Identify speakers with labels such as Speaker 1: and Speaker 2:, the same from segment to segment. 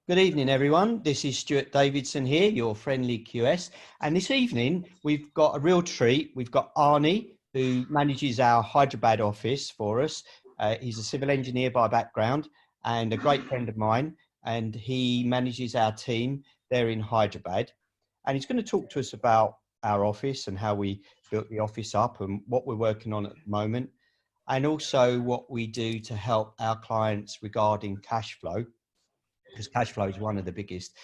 Speaker 1: Good evening, everyone. This is Stuart Davidson here, your friendly QS. And this evening, we've got a real treat. We've got Arnie, who manages our Hyderabad office for us. He's a civil engineer by background and a great friend of mine. And he manages our team there in Hyderabad. And he's going to talk to us about our office and how we built the office up and what we're working on at the moment. And also what we do to help our clients regarding cash flow, because cash flow is one of the biggest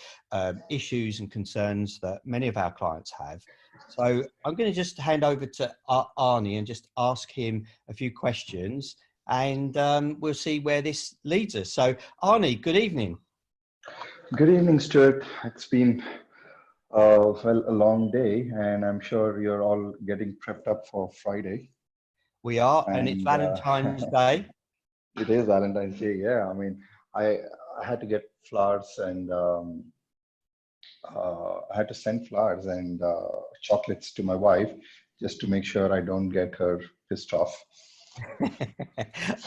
Speaker 1: issues and concerns that many of our clients have. So I'm going to just hand over to Arnie and just ask him a few questions, and we'll see where this leads us. So Arnie, good evening.
Speaker 2: Good evening, Stuart. It's been a long day, and I'm sure you're all getting prepped up for Friday.
Speaker 1: We are, and it's Valentine's Day.
Speaker 2: It is Valentine's Day, yeah. I mean, I had to get flowers and I had to send flowers and chocolates to my wife just to make sure I don't get her pissed off.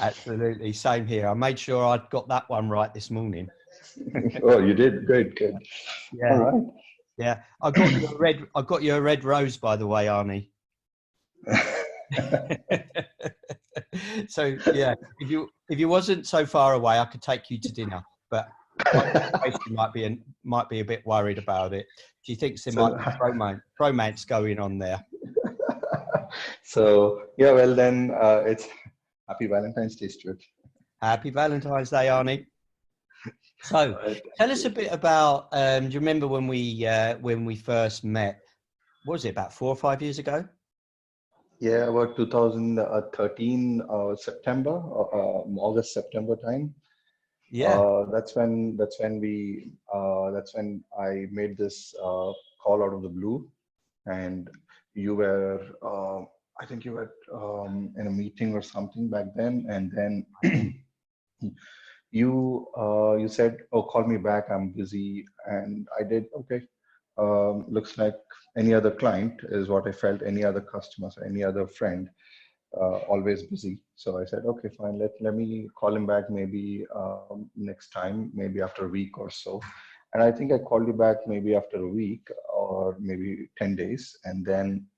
Speaker 1: Absolutely, same here. I made sure I'd got that one right this morning.
Speaker 2: Oh, you did? Good.
Speaker 1: Yeah.
Speaker 2: All right.
Speaker 1: Yeah, I got you a red rose, by the way, Arnie. So yeah, if you wasn't so far away, I could take you to dinner, but you might be a bit worried about it. Do you think there might be romance going on there?
Speaker 2: So yeah, well then, it's Happy Valentine's Day, Stuart.
Speaker 1: Happy Valentine's Day, Arnie. So tell us a bit about. Do you remember when we first met? What was it, about 4 or 5 years ago?
Speaker 2: Yeah, about 2013 September, August, September time.
Speaker 1: Yeah.
Speaker 2: That's when I made this call out of the blue, and you were, I think you were in a meeting or something back then, and then you said, "Oh, call me back. I'm busy," and I did. Okay. Looks like any other client is what I felt. Any other customers, any other friend, always busy. So I said, okay, fine. Let me call him back maybe next time, maybe after a week or so. And I think I called you back maybe after a week or maybe 10 days. And then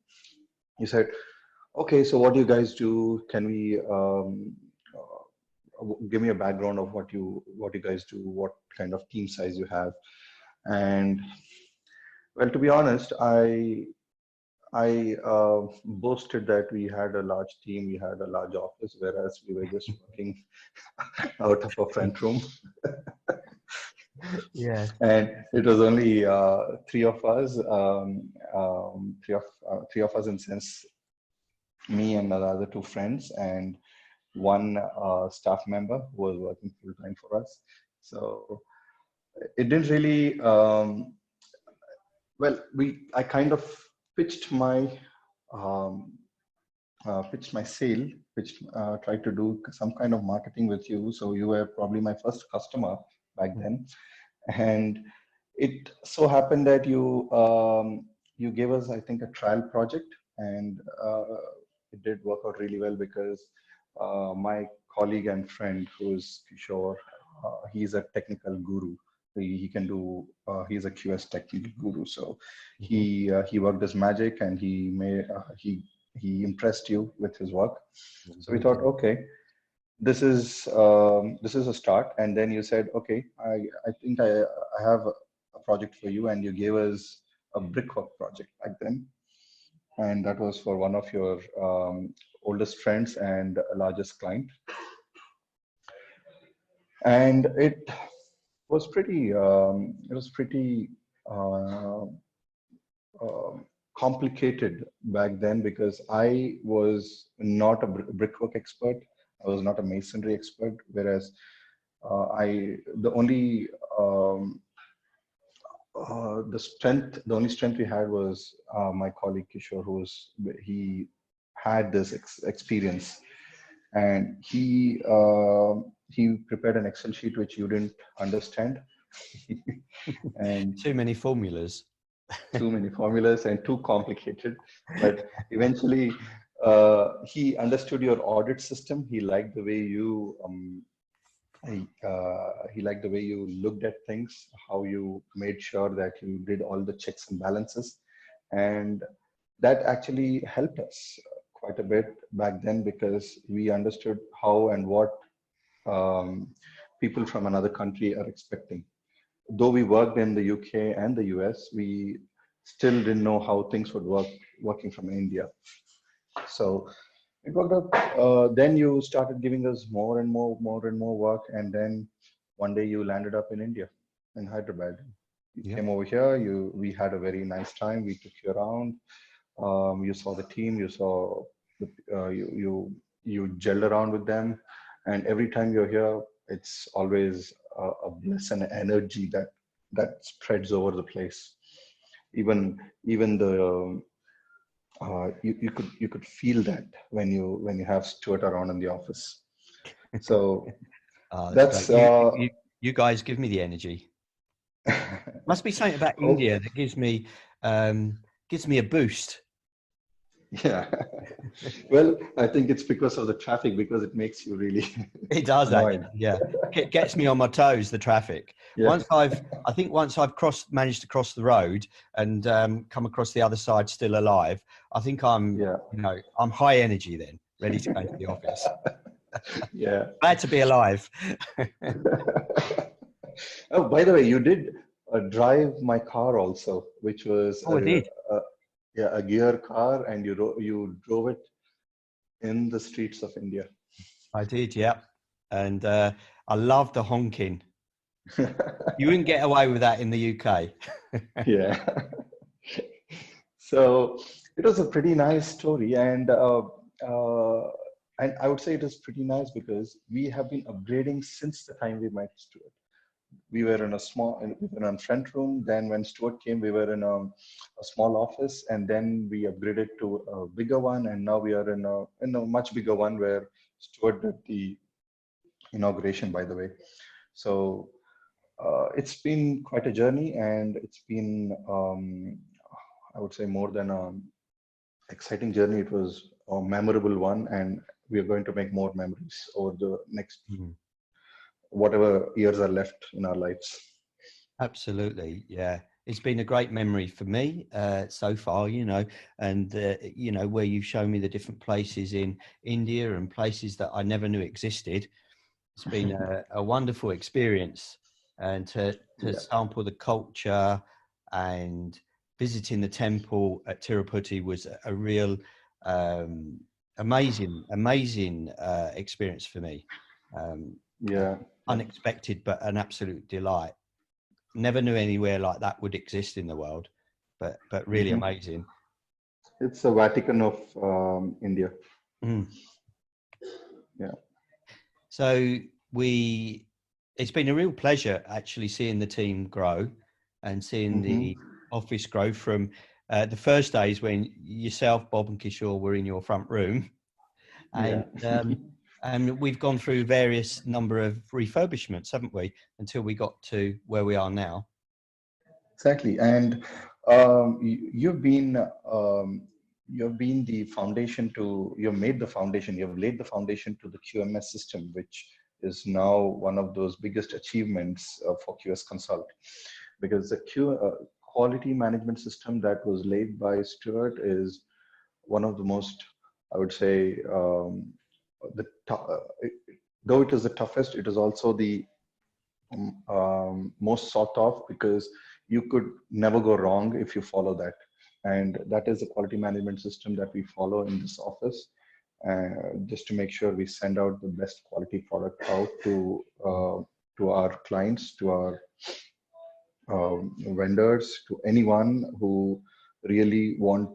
Speaker 2: you said, okay, so what do you guys do? Can we give me a background of what you guys do, what kind of team size you have? And well, to be honest, I boasted that we had a large team, we had a large office, whereas we were just working out of a front room.
Speaker 1: Yeah.
Speaker 2: And it was only three of us, three of us in sense, me and the other two friends, and one staff member who was working full time for us. So it didn't really. I kind of pitched my sale, tried to do some kind of marketing with you. So you were probably my first customer back then, and it so happened that you gave us, I think, a trial project, and it did work out really well because my colleague and friend, who's Kishore, he's a technical guru. He can do. He's a QS technical guru, so he worked his magic, and he impressed you with his work. So we thought, okay, this is a start. And then you said, okay, I think I have a project for you, and you gave us a brickwork project back then, and that was for one of your oldest friends and largest client, and it was pretty complicated back then because I was not a brickwork expert. I was not a masonry expert, whereas the only strength we had was my colleague Kishore, he had this experience, and he prepared an Excel sheet which you didn't understand.
Speaker 1: And too many formulas.
Speaker 2: And too complicated. But eventually, he understood your audit system. He liked the way you He liked the way you looked at things, how you made sure that you did all the checks and balances, and that actually helped us quite a bit back then because we understood how and what um, people from another country are expecting. Though we worked in the UK and the US, we still didn't know how things would work working from India. So it worked out. Then you started giving us more and more work, and then one day you landed up in India, in Hyderabad. You
Speaker 1: Yeah.
Speaker 2: came over here. We had a very nice time. We took you around. You saw the team. You saw you gelled around with them, and every time you're here, it's always a bliss and energy that spreads over the place. Even the you could feel that when you have Stuart around in the office. So
Speaker 1: Oh, that's
Speaker 2: that's
Speaker 1: great. You guys give me the energy. Must be something about
Speaker 2: oh
Speaker 1: India that gives me a boost.
Speaker 2: yeah. Well, I think it's because of the traffic because it makes you really
Speaker 1: It does
Speaker 2: annoyed.
Speaker 1: actually, yeah. It gets me on my toes, the traffic.
Speaker 2: Yeah,
Speaker 1: I think once I've managed to cross the road and come across the other side still alive, I think
Speaker 2: yeah,
Speaker 1: I'm high energy then, ready to go to the office.
Speaker 2: yeah.
Speaker 1: Glad to be alive.
Speaker 2: Oh, by the way, you did drive my car also, which was
Speaker 1: Oh, I did.
Speaker 2: yeah, a gear car, and you drove it in the streets of India.
Speaker 1: I did, yeah. And I love the honking. You wouldn't get away with that in the UK.
Speaker 2: Yeah. So it was a pretty nice story, uh, and I would say it is pretty nice because we have been upgrading since the time we met Stuart. We were in we were in a front room. Then when Stuart came, we were in a small office, and then we upgraded to a bigger one, and now we are in a much bigger one where Stuart did the inauguration, by the way. So it's been quite a journey, and it's been I would say more than a exciting journey. It was a memorable one, and we are going to make more memories over the next
Speaker 1: Mhm.
Speaker 2: whatever years are left in our lives.
Speaker 1: Absolutely, yeah. It's been a great memory for me so far, and where you've shown me the different places in India and places that I never knew existed. It's been a wonderful experience, and to
Speaker 2: Yeah,
Speaker 1: sample the culture and visiting the temple at Tirupati was a real amazing experience for me. Um, uh,
Speaker 2: yeah, yeah.
Speaker 1: Unexpected, but an absolute delight. Never knew anywhere like that would exist in the world, but really
Speaker 2: Hmm.
Speaker 1: amazing.
Speaker 2: It's the Vatican of India.
Speaker 1: Mm.
Speaker 2: Yeah.
Speaker 1: So it's been a real pleasure actually seeing the team grow and seeing the
Speaker 2: Hmm.
Speaker 1: office grow from the first days when yourself, Bob, and Kishore were in your front room,
Speaker 2: Yeah.
Speaker 1: and we've gone through various number of refurbishments, haven't we, until we got to where we are now.
Speaker 2: Exactly. And you've been the foundation to you've made the foundation. You've laid the foundation to the QMS system, which is now one of those biggest achievements for QS Consult, because the quality management system that was laid by Stuart is one of the most, I would say, though it is the toughest, it is also the most sought of, because you could never go wrong if you follow that. And that is the quality management system that we follow in this office, just to make sure we send out the best quality product out to our clients, to our vendors, to anyone who really want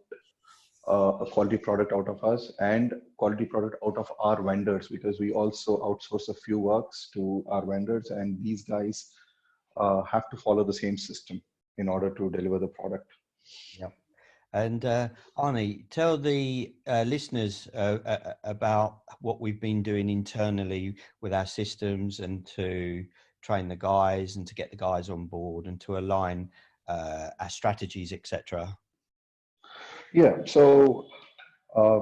Speaker 2: a quality product out of us and quality product out of our vendors, because we also outsource a few works to our vendors, and these guys have to follow the same system in order to deliver the product.
Speaker 1: Yeah. And Arnie, tell the listeners about what we've been doing internally with our systems and to train the guys and to get the guys on board and to align our strategies, etc.
Speaker 2: Yeah, so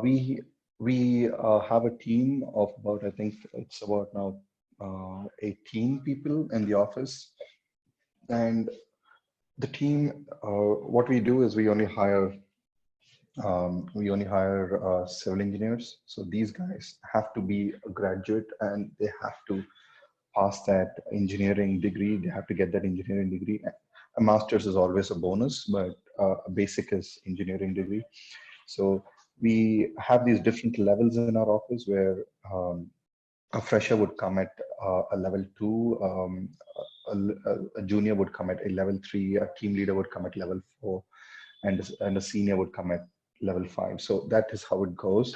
Speaker 2: we have a team of about, I think it's about now 18 people in the office. And the team, what we do is we only hire civil engineers. So these guys have to be a graduate and they have to pass that engineering degree. They have to get that engineering degree. A master's is always a bonus, but a basic is engineering degree. So we have these different levels in our office where a fresher would come at a level 2, a junior would come at a level 3, a team leader would come at level 4, and a senior would come at level 5. So that is how it goes.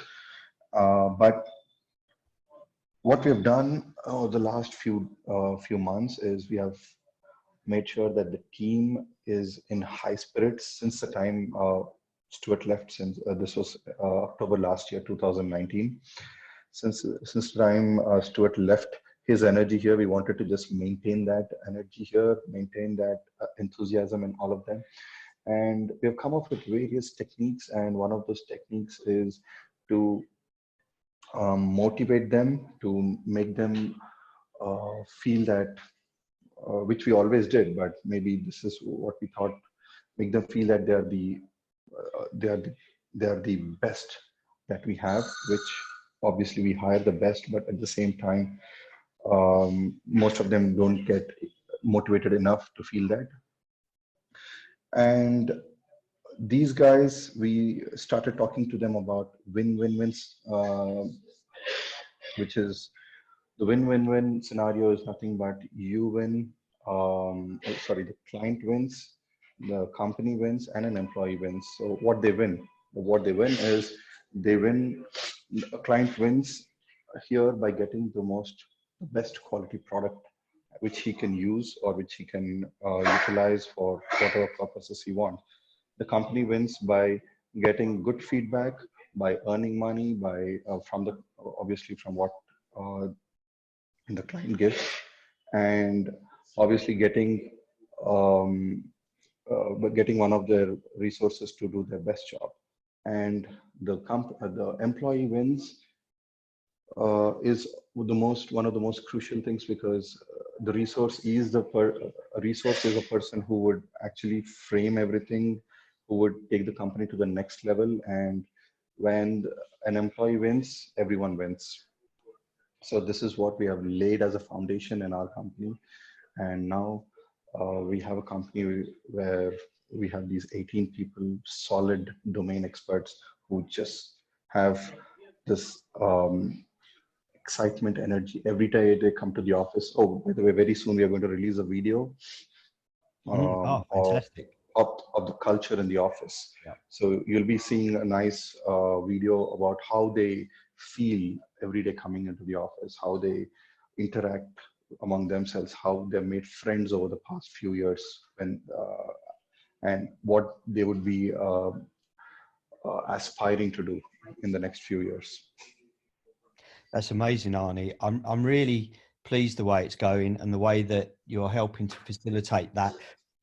Speaker 2: But what we have done over the last few months is we have made sure that the team is in high spirits since the time Stuart left. Since this was October last year, 2019. Since the time Stuart left, his energy here, we wanted to just maintain that energy here, maintain that enthusiasm in all of them. And we have come up with various techniques, and one of those techniques is to motivate them, to make them feel that, which we always did, but maybe this is what we thought, make them feel that they are the, they are the best that we have, which obviously we hire the best, but at the same time, most of them don't get motivated enough to feel that. And these guys, we started talking to them about win-win-wins, which is the win-win-win scenario is nothing but you win, the client wins, the company wins, and an employee wins. So what they win is a client wins here by getting the best quality product which he can use or which he can utilize for whatever purposes he wants. The company wins by getting good feedback, by earning money, by from the obviously from what uh, the client gives, and obviously um, getting one of their resources to do their best job. And the employee wins is one of the most crucial things, because the resource is a resource is a person who would actually frame everything, who would take the company to the next level. And when an employee wins, everyone wins. So this is what we have laid as a foundation in our company. And now we have a company where we have these 18 people, solid domain experts, who just have this excitement, energy. Every day they come to the office. Oh, by the way, very soon we are going to release a video
Speaker 1: Oh,
Speaker 2: of,
Speaker 1: fantastic.
Speaker 2: of the culture in the office.
Speaker 1: Yeah.
Speaker 2: So you'll be seeing a nice video about how they feel every day coming into the office, how they interact among themselves, how they've made friends over the past few years, and what they would be aspiring to do in the next few years.
Speaker 1: That's amazing, Arnie. I'm really pleased the way it's going and the way that you're helping to facilitate that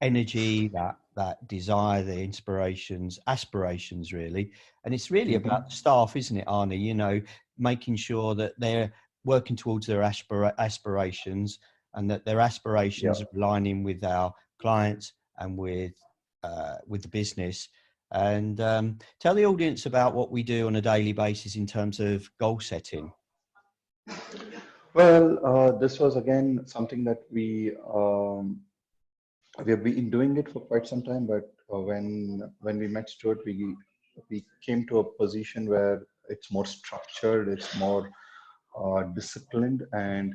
Speaker 1: energy, that desire, the inspirations, aspirations, really. And it's really about the staff, isn't it, Arnie? You know, making sure that they're working towards their aspirations, and that their
Speaker 2: Yeah.
Speaker 1: aspirations are aligning with our clients and with the business. And tell the audience about what we do on a daily basis in terms of goal setting.
Speaker 2: Well, this was again something that we have been doing it for quite some time. But when we met Stuart, we came to a position where it's more structured, it's more disciplined, and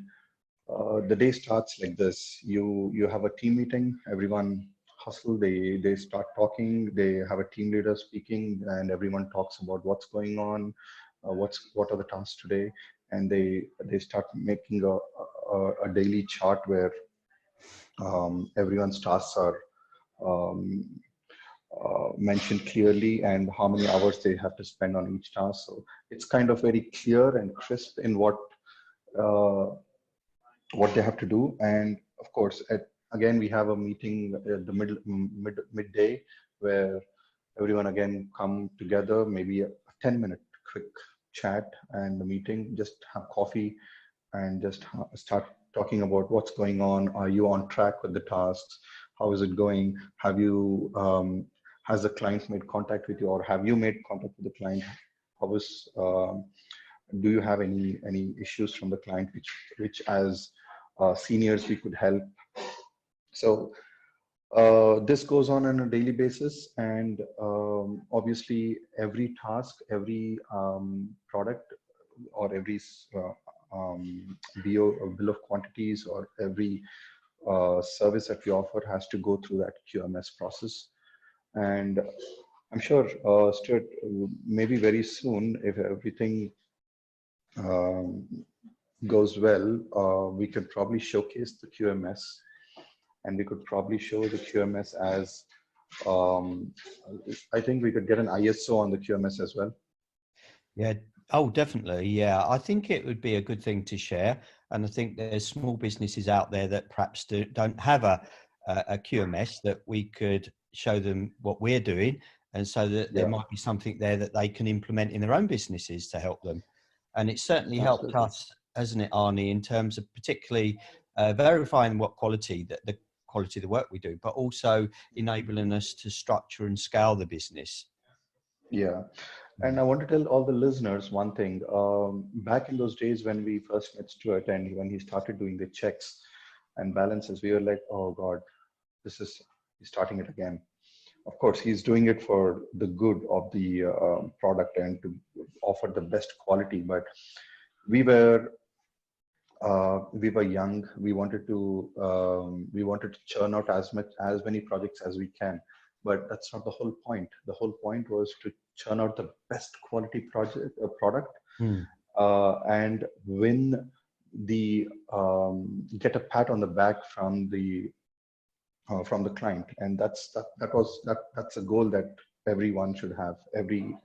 Speaker 2: the day starts like this. You have a team meeting, everyone hustle, they start talking, they have a team leader speaking, and everyone talks about what's going on, what are the tasks today, and they start making a daily chart where everyone's tasks are um, mentioned clearly, and how many hours they have to spend on each task. So it's kind of very clear and crisp in uh, what they have to do. And of course, again, we have a meeting at the midday, where everyone again come together, maybe a 10-minute quick chat and the meeting, just have coffee, and just start talking about what's going on. Are you on track with the tasks? How is it going? Have you has the client made contact with you, or have you made contact with the client? How is do you have any issues from the client which as seniors we could help? So this goes on a daily basis, and obviously every task, every product, or every bill of quantities, or every service that we offer has to go through that QMS process. And I'm sure, Stuart, maybe very soon, if everything um, goes well, we could probably showcase the QMS, and we could probably show the QMS as, I think we could get an ISO on the QMS as well.
Speaker 1: Yeah. Oh, definitely. Yeah. I think it would be a good thing to share. And I think there's small businesses out there that perhaps don't have a QMS, that we could show them what we're doing. And so that there might be something there that they can implement in their own businesses to help them. And it's certainly helped us, hasn't it, Arnie, in terms of particularly verifying what quality, the quality of the work we do, but also enabling us to structure and scale the business.
Speaker 2: Yeah. And I want to tell all the listeners one thing. Back in those days when we first met Stuart, and when he started doing the checks and balances, we were like, oh God, he's starting it again. Of course, he's doing it for the good of the product and to offer the best quality. But we were young. We wanted to churn out as many projects as we can. But that's not the whole point. The whole point was to churn out the best quality product, and win the get a pat on the back from the client. And that's a goal that everyone should have. Every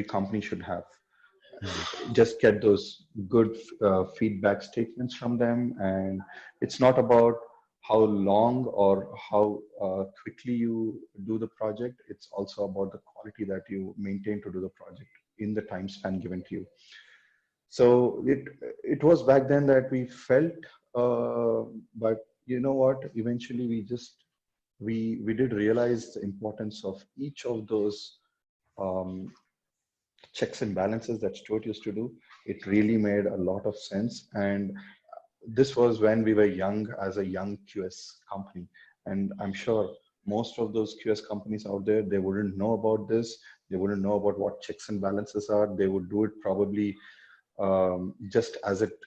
Speaker 2: company should have. Just get those good feedback statements from them. And it's not about how long or how quickly you do the project. It's also about the quality that you maintain to do the project in the time span given to you. So it was back then that we felt, but you know what, eventually we did realize the importance of each of those checks and balances that Stuart used to do. It really made a lot of sense. And this was when we were young, as a young QS company. And I'm sure most of those QS companies out there, they wouldn't know about this. They wouldn't know about what checks and balances are. They would do it probably just as it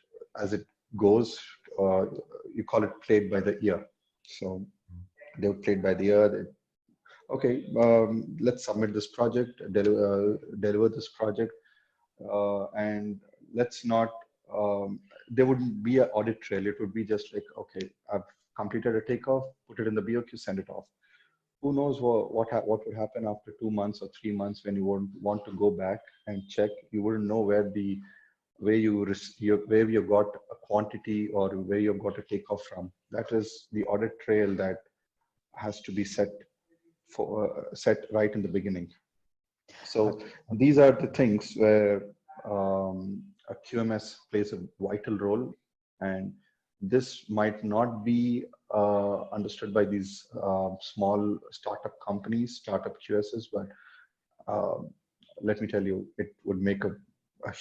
Speaker 2: goes. You call it played by the ear. So they would play it by the ear. Okay, let's submit this project, deliver this project, and let's not, there wouldn't be an audit trail. It would be just like, okay, I've completed a takeoff, put it in the BOQ, send it off. Who knows what would happen after 2 months or 3 months when you would want to go back and check. You wouldn't know where you got a quantity or where you got a takeoff from. That is the audit trail that has to be set right in the beginning. So these are the things where a QMS plays a vital role, and this might not be understood by these small startup companies, startup QSs, but let me tell you, it would make a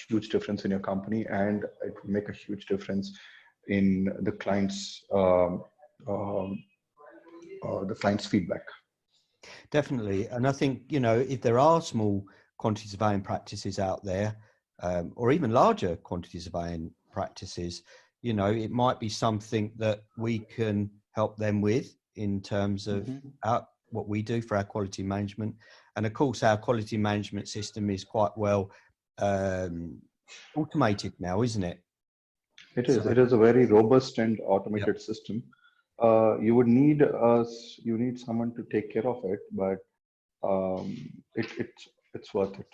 Speaker 2: huge difference in your company, and it would make a huge difference in the client's feedback.
Speaker 1: Definitely. And I think, if there are small quantity surveying practices out there, or even larger quantity surveying practices, it might be something that we can help them with in terms of what we do for our quality management. And of course, our quality management system is quite well automated now, isn't it?
Speaker 2: It is. It is a very robust and automated system. You would need someone to take care of it, but it's worth it.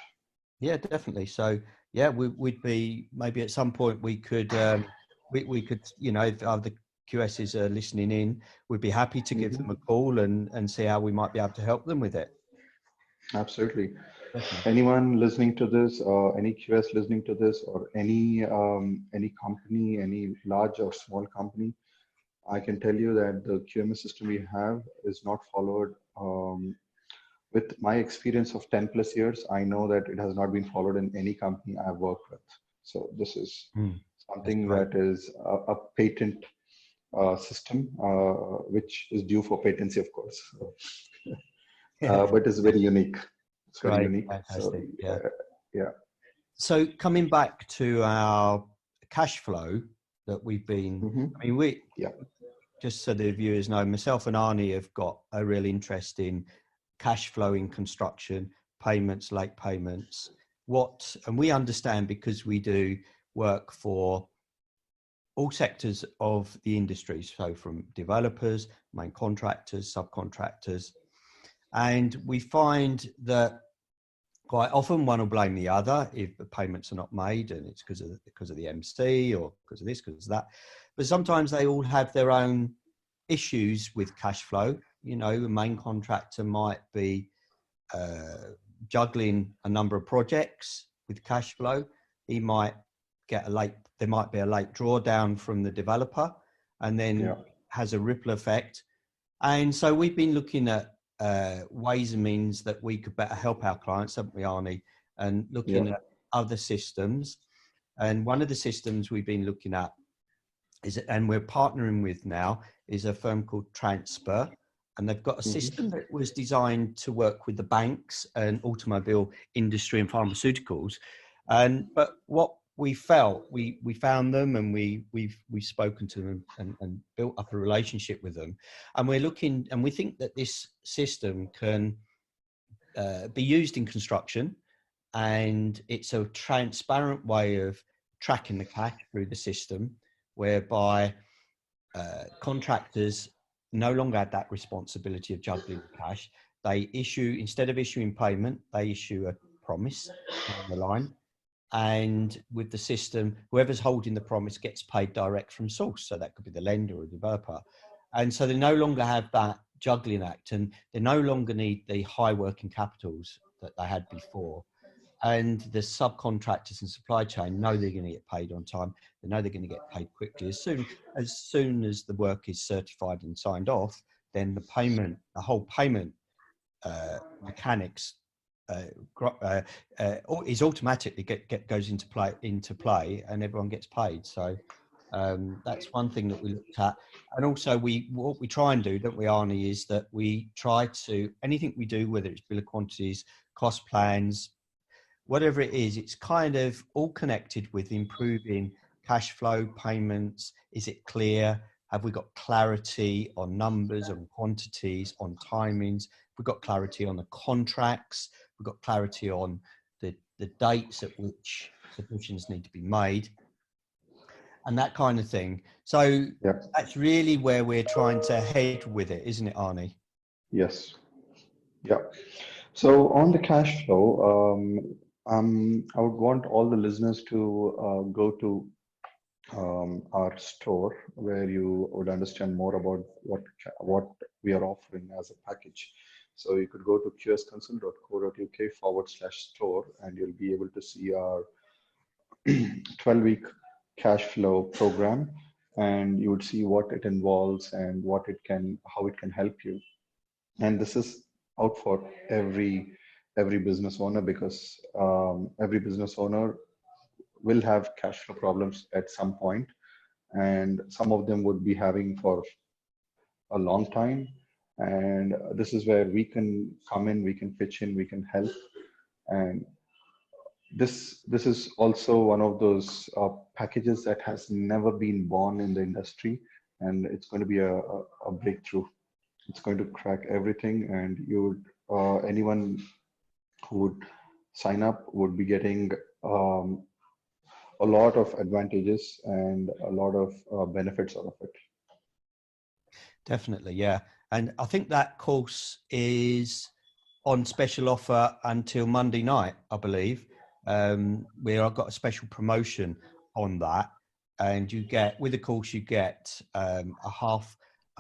Speaker 1: Yeah, definitely. So yeah, we'd be, maybe at some point we could we could, if other QSs are listening in, we'd be happy to give them a call and see how we might be able to help them with it.
Speaker 2: Absolutely.
Speaker 1: Definitely.
Speaker 2: Anyone listening to this, or any QS listening to this, or any company, any large or small company, I can tell you that the QMS system we have is not followed. With my experience of 10 plus years, I know that it has not been followed in any company I've worked with. So this is
Speaker 1: That's
Speaker 2: something
Speaker 1: great.
Speaker 2: that is a patent system, which is due for patency, of course. So,
Speaker 1: Yeah.
Speaker 2: but it's very unique. It's very
Speaker 1: Great.
Speaker 2: unique. So
Speaker 1: Fantastic. Yeah.
Speaker 2: yeah.
Speaker 1: So coming back to our cash flow that we've been,
Speaker 2: Hmm.
Speaker 1: I mean, we,
Speaker 2: Yeah.
Speaker 1: just so the viewers know, myself and Arnie have got a real interest in cash flow in construction, payments, late payments, and we understand because we do work for all sectors of the industry. So from developers, main contractors, subcontractors, and we find that quite often one will blame the other if the payments are not made, and it's because of the MC or because of this, because of that. But sometimes they all have their own issues with cash flow. You know, the main contractor might be juggling a number of projects with cash flow. He might there might be a late drawdown from the developer, and then has a ripple effect. And so we've been looking at ways and means that we could better help our clients, haven't we, Arnie? And looking at other systems. And one of the systems we've been looking at and we're partnering with now, is a firm called Transfer. And they've got a system that was designed to work with the banks and automobile industry and pharmaceuticals. But what we felt, we found them, and we've spoken to them and built up a relationship with them. And we're looking, and we think that this system can be used in construction, and it's a transparent way of tracking the cash through the system, whereby contractors no longer had that responsibility of juggling cash. They instead of issuing payment, they issue a promise on the line. And with the system, whoever's holding the promise gets paid direct from source. So that could be the lender or developer. And so they no longer have that juggling act, and they no longer need the high working capitals that they had before. And the subcontractors and supply chain know they're going to get paid on time. They know they're going to get paid quickly. As soon as the work is certified and signed off, then the whole payment mechanics is automatically goes into play, and everyone gets paid. So that's one thing that we looked at. And also what we try and do, don't we, Arnie, is that we try to, anything we do, whether it's bill of quantities, cost plans, whatever it is, it's kind of all connected with improving cash flow, payments. Is it clear? Have we got clarity on numbers, on quantities, on timings? We've got clarity on the contracts. We've got clarity on the dates at which submissions need to be made, and that kind of thing. So that's really where we're trying to head with it, isn't it, Arnie?
Speaker 2: Yes. Yeah. So on the cash flow, I would want all the listeners to go to our store, where you would understand more about what we are offering as a package. So you could go to qsconsult.co.uk/store, and you'll be able to see our 12-week cash flow program, and you would see what it involves and how it can help you. And this is out for every business owner, because every business owner will have cash flow problems at some point, and some of them would be having for a long time. And this is where we can come in, we can pitch in, we can help. And this is also one of those packages that has never been born in the industry, and it's going to be a breakthrough. It's going to crack everything, and anyone who would sign up would be getting a lot of advantages and a lot of benefits out of it.
Speaker 1: Definitely, yeah. And I think that course is on special offer until Monday night, I believe. Where I've got a special promotion on that, and with the course you get a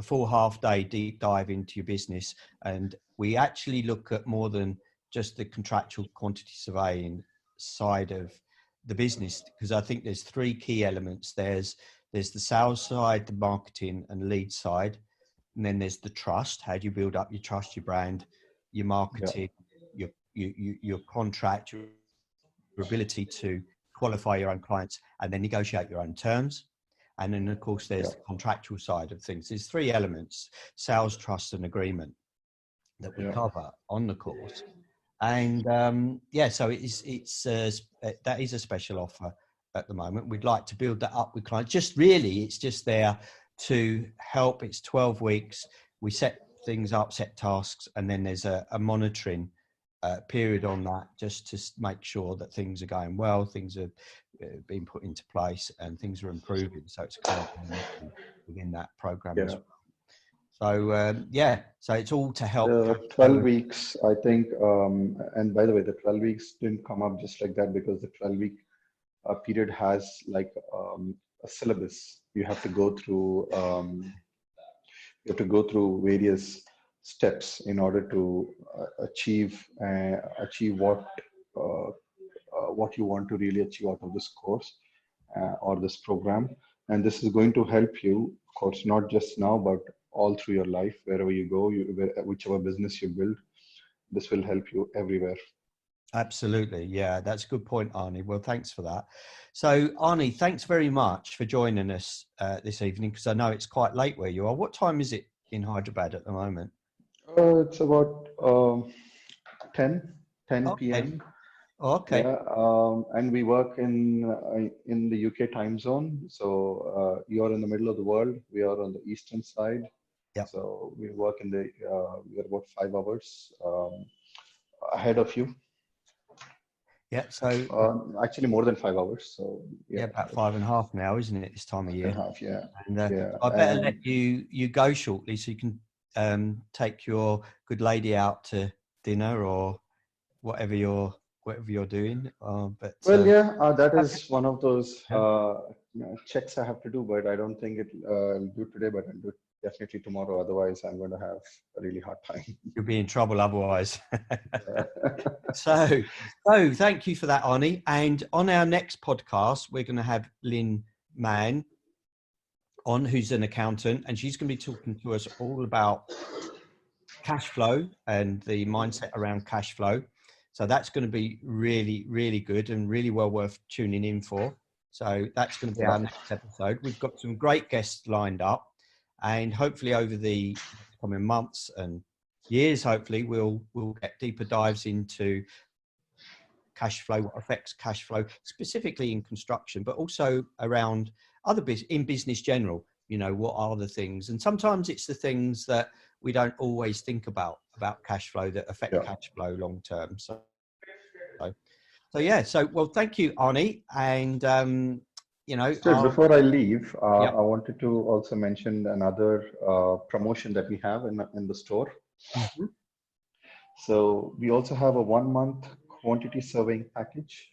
Speaker 1: full half day deep dive into your business, and we actually look at more than just the contractual quantity surveying side of the business, because I think there's three key elements. There's the sales side, the marketing and lead side, and then there's the trust. How do you build up your trust, your brand, your marketing, your contract, your ability to qualify your own clients, and then negotiate your own terms. And then, of course, there's the contractual side of things. There's three elements: sales, trust, and agreement, that we cover on the course. And so that is a special offer at the moment. We'd like to build that up with clients. It's just there to help. It's 12 weeks. We set things up, set tasks, and then there's a monitoring period on that, just to make sure that things are going well, things are being put into place, and things are improving. So it's within that program as well. So so it's all to help.
Speaker 2: 12 weeks, I think. And by the way, the 12 weeks didn't come up just like that, because the 12-week period has like a syllabus. You have to go through. You have to go through various steps in order to achieve what you want to really achieve out of this course or this program. And this is going to help you, of course, not just now, but all through your life, wherever you go, whichever business you build. This will help you everywhere.
Speaker 1: Absolutely. Yeah, that's a good point, Arnie. Well, thanks for that. So, Arnie, thanks very much for joining us this evening, because I know it's quite late where you are. What time is it in Hyderabad at the moment?
Speaker 2: It's about 10 p.m.
Speaker 1: Okay.
Speaker 2: Yeah, and we work in the UK time zone. So you're in the middle of the world. We are on the eastern side.
Speaker 1: Yeah.
Speaker 2: So we work we're about 5 hours ahead of you.
Speaker 1: Yeah. So
Speaker 2: actually more than 5 hours. So
Speaker 1: about 5.5 now, isn't it? This time of year.
Speaker 2: 5.5, yeah.
Speaker 1: And I better let you go shortly, so you can take your good lady out to dinner or whatever you're doing.
Speaker 2: That is one of those checks I have to do, but I don't think I'll do today, but I'll do it definitely tomorrow. Otherwise, I'm going to have a really hard time.
Speaker 1: You'll be in trouble otherwise. So thank you for that, Arnie. And on our next podcast, we're going to have Lynn Mann on, who's an accountant, and she's going to be talking to us all about cash flow and the mindset around cash flow. So that's going to be really, really good and really well worth tuning in for. So that's going to be our next episode. We've got some great guests lined up, and hopefully over the coming months and years, hopefully we'll get deeper dives into cash flow, what affects cash flow, specifically in construction, but also around in business general. You know, what are the things? And sometimes it's the things that we don't always think about cash flow that affect cash flow long term. So well, thank you, Arnie. And
Speaker 2: before I leave, I wanted to also mention another promotion that we have in the store.
Speaker 1: Mm-hmm.
Speaker 2: So we also have a 1-month quantity surveying package.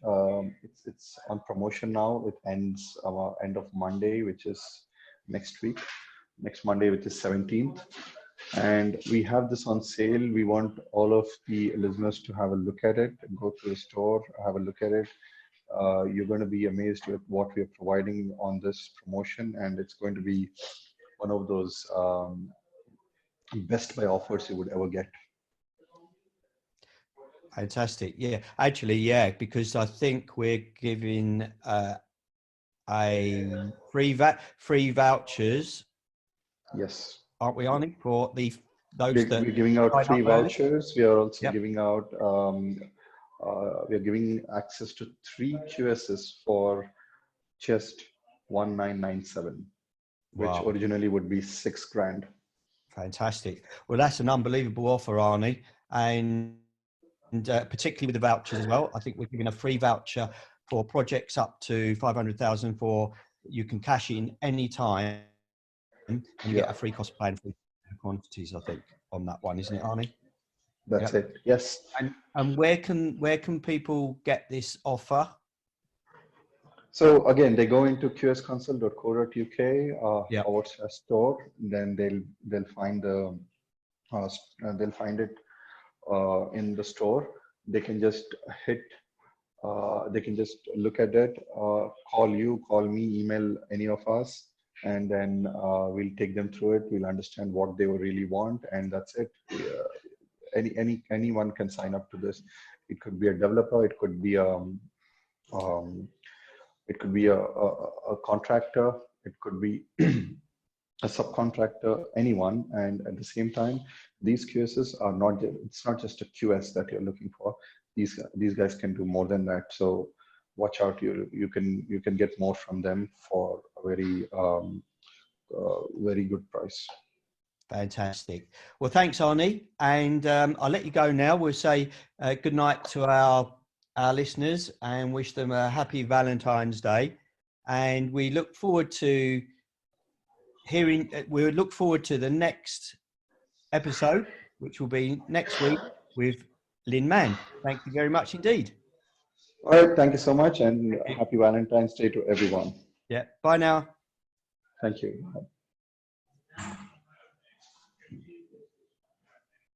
Speaker 2: It's on promotion now. It ends end of Monday, which is next Monday, which is 17th. And we have this on sale. We want all of the listeners to have a look at it, go to the store, have a look at it. You're going to be amazed with what we are providing on this promotion, and it's going to be one of those best buy offers you would ever get.
Speaker 1: Fantastic. Yeah, actually, yeah, because I think we're giving a free vouchers.
Speaker 2: Yes.
Speaker 1: Aren't we, Arnie, for
Speaker 2: we're giving out free vouchers. We are also giving out we are giving access to 3 QSs for just 1997, which originally would be $6,000.
Speaker 1: Fantastic. Well, that's an unbelievable offer, Arnie, and particularly with the vouchers as well. I think we're giving a free voucher for projects up to 500,000 for you can cash in any time, and you get a free cost plan for quantities, I think, on that one, isn't it, Arnie?
Speaker 2: That's it. Yes.
Speaker 1: And where can people get this offer?
Speaker 2: So again, they go into qsconsult.co.uk, our store. Then they'll find it in the store. they can just hit, they can just look at it, call you, call me, email any of us, and then we'll take them through it. We'll understand what they really want, and that's it. Anyone can sign up to this. It could be a developer, it could be um, a contractor, it could be a subcontractor, anyone. And at the same time, these QSs are not, it's not just a QS that you're looking for. These guys can do more than that. So watch out, you can get more from them for a very good price.
Speaker 1: Fantastic. Well, thanks, Arnie. And I'll let you go now. We'll say good night to our listeners and wish them a happy Valentine's Day. And we look forward to the next episode, which will be next week with Lin Man. Thank you very much indeed.
Speaker 2: All right. Thank you so much, and happy Valentine's Day to everyone.
Speaker 1: Yeah. Bye now.
Speaker 2: Thank you.